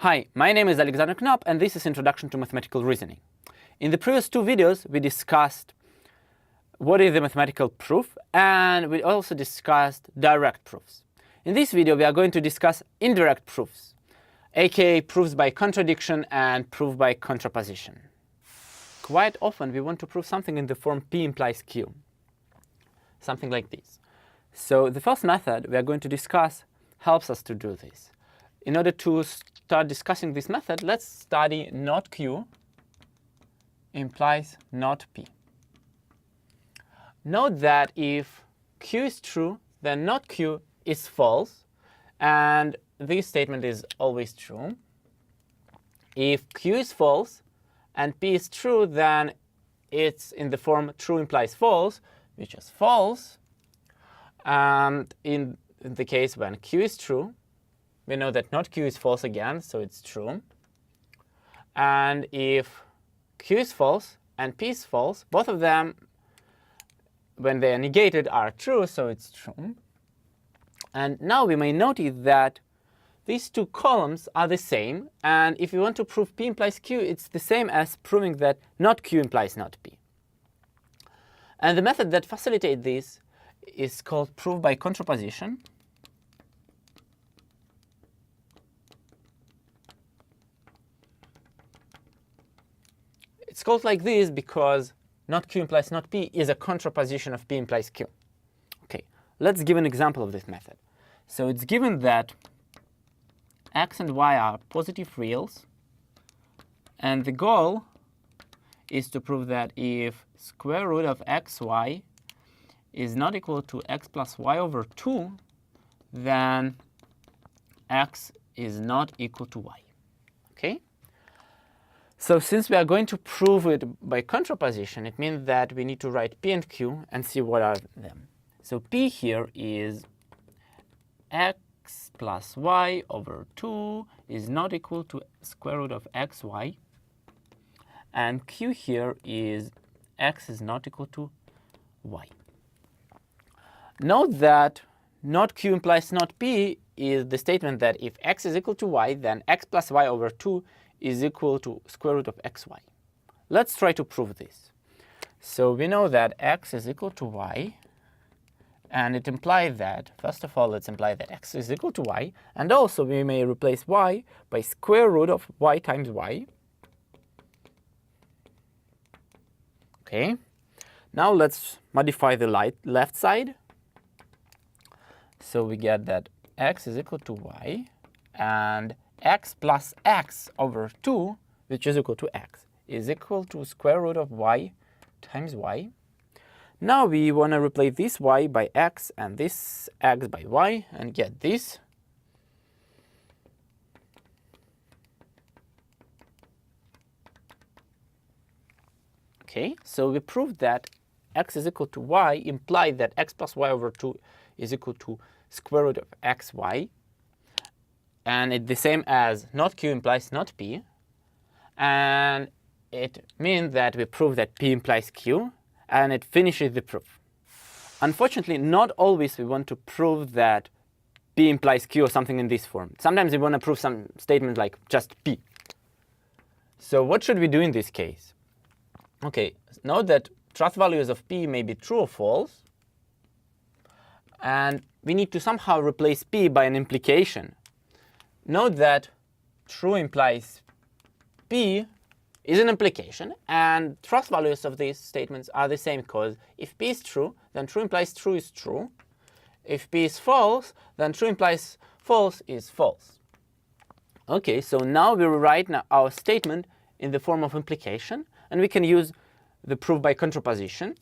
Hi, my name is Alexander Knopp, and this is Introduction to Mathematical Reasoning. In the previous two videos, we discussed what is the mathematical proof, and we also discussed direct proofs. In this video, we are going to discuss indirect proofs, aka proofs by contradiction and proof by contraposition. Quite often, we want to prove something in the form P implies Q, something like this. So the first method we are going to discuss helps us to do this. In order to start discussing this method, let's study not Q implies not P. Note that if Q is true, then not Q is false, and this statement is always true. If Q is false and P is true, then it's in the form true implies false, which is false. And in the case when Q is true, we know that not Q is false again, so it's true. And if Q is false and P is false, both of them, when they are negated, are true, so it's true. And now we may notice that these two columns are the same. And if you want to prove P implies Q, it's the same as proving that not Q implies not P. And the method that facilitates this is called proof by contraposition. It's called like this because not Q implies not P is a contraposition of P implies Q. Okay, let's give an example of this method. So it's given that x and y are positive reals, and the goal is to prove that if square root of xy is not equal to x plus y over 2, then x is not equal to y. Okay? So since we are going to prove it by contraposition, it means that we need to write P and Q and see what are them. So P here is x plus y over 2 is not equal to square root of xy. And Q here is x is not equal to y. Note that not Q implies not P is the statement that if x is equal to y, then x plus y over 2 is equal to square root of xy. Let's try to prove this. So we know that x is equal to y, and it implies that, first of all, let's imply that x is equal to y, and also we may replace y by square root of y times y. Okay, now let's modify the left side. So we get that x is equal to y, and x plus x over 2, which is equal to x, is equal to square root of y times y. Now we want to replace this y by x and this x by y and get this. Okay, so we proved that x is equal to y implied that x plus y over 2 is equal to square root of xy. And it's the same as not Q implies not P. And it means that we prove that P implies Q, and it finishes the proof. Unfortunately, not always we want to prove that P implies Q or something in this form. Sometimes we want to prove some statement like just P. So what should we do in this case? Okay, note that truth values of P may be true or false. And we need to somehow replace P by an implication. Note that true implies P is an implication, and truth values of these statements are the same, because if P is true, then true implies true is true. If P is false, then true implies false is false. Okay, so now we rewrite our statement in the form of implication, and we can use the proof by contraposition.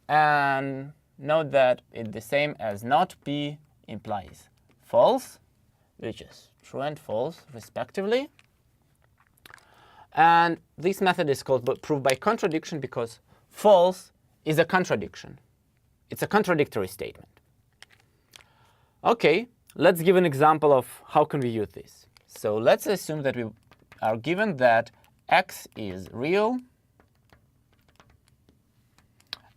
And note that it's the same as not P implies false, which is true and false, respectively. And this method is called proof by contradiction because false is a contradiction. It's a contradictory statement. OK, let's give an example of how can we use this. So let's assume that we are given that x is real,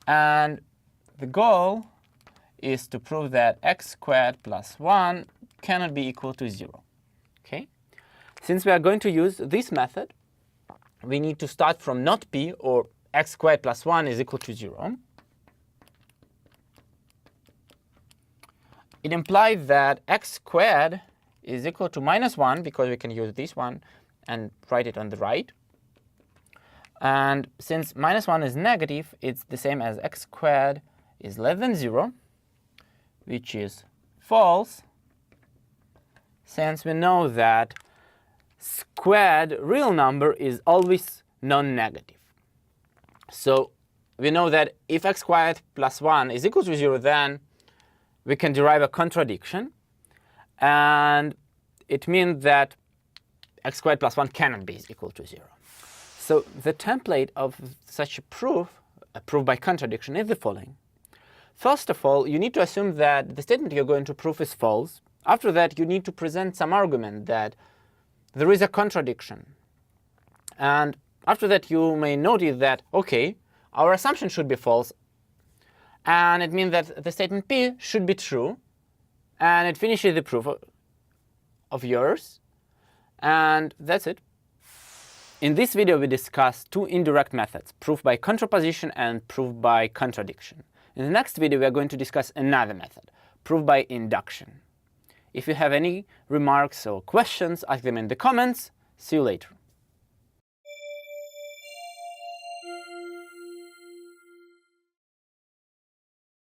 and the goal is to prove that x squared plus 1 cannot be equal to 0. Okay? Since we are going to use this method, we need to start from not p, or x squared plus 1 is equal to 0. It implies that x squared is equal to minus 1, because we can use this one and write it on the right. And since minus 1 is negative, it's the same as x squared is less than 0, which is false, since we know that squared real number is always non-negative. So we know that if x squared plus 1 is equal to 0, then we can derive a contradiction. And it means that x squared plus 1 cannot be equal to 0. So the template of such a proof by contradiction, is the following. First of all, you need to assume that the statement you're going to prove is false. After that, you need to present some argument that there is a contradiction. And after that, you may notice that, OK, our assumption should be false. And it means that the statement P should be true. And it finishes the proof of yours. And that's it. In this video, we discussed two indirect methods, proof by contraposition and proof by contradiction. In the next video, we are going to discuss another method, proof by induction. If you have any remarks or questions, ask them in the comments. See you later.